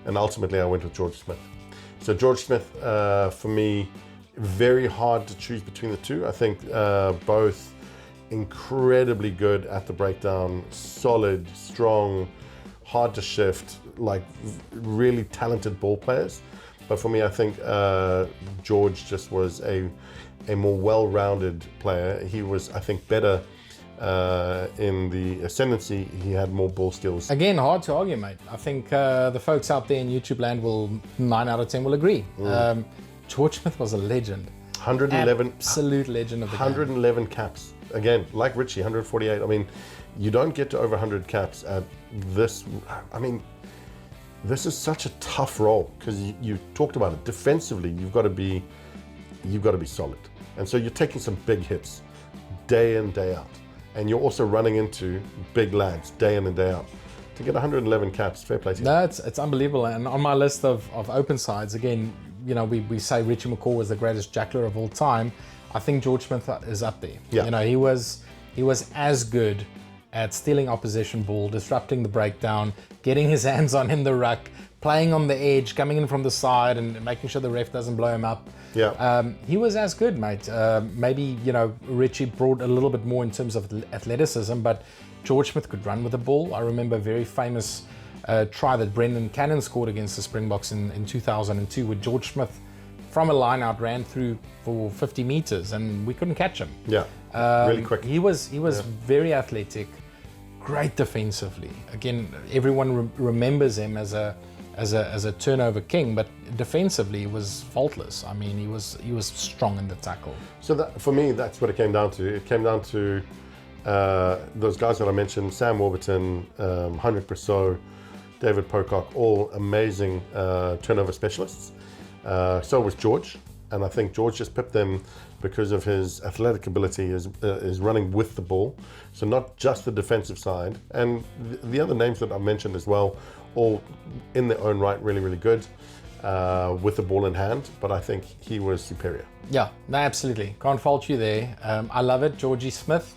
and ultimately I went with George Smith. So George Smith, for me, very hard to choose between the two. I think both incredibly good at the breakdown, solid, strong, hard to shift, like really talented ball players. But for me, I think George just was a more well-rounded player. He was, I think, better in the ascendancy. He had more ball skills. Again, hard to argue, mate. I think the folks out there in YouTube land will 9 out of 10 will agree. George Smith was a legend. 111, absolute legend of the 111 caps. Again, like Richie, 148. I mean, you don't get to over 100 caps at this. I mean, this is such a tough role because you talked about it. Defensively, you've got to be solid, and so you're taking some big hits day in, day out, and you're also running into big lads day in and day out. To get 111 caps, fair play to you. No, it's unbelievable. And on my list of open sides, again, you know, we say Richie McCaw was the greatest jackler of all time. I think George Smith is up there. Yeah. You know, he was as good at stealing opposition ball, disrupting the breakdown, getting his hands on in the ruck, playing on the edge, coming in from the side and making sure the ref doesn't blow him up. Yeah. He was as good, mate. Maybe, you know, Richie brought a little bit more in terms of athleticism, but George Smith could run with the ball. I remember a very famous try that Brendan Cannon scored against the Springboks in 2002, where George Smith from a line out ran through for 50 meters and we couldn't catch him. Yeah, really quick. He was very athletic, great defensively. Again, everyone remembers him as a turnover king, but defensively he was faultless. I mean, he was strong in the tackle. So that, for me, that's what it came down to. It came down to those guys that I mentioned: Sam Warburton, Heinrich Brosseau, David Pocock, all amazing turnover specialists. So was George, and I think George just pipped them because of his athletic ability, is running with the ball. So not just the defensive side, and the other names that I mentioned as well, all in their own right, really, really good with the ball in hand. But I think he was superior. Yeah, no, absolutely. Can't fault you there. I love it, Georgie Smith.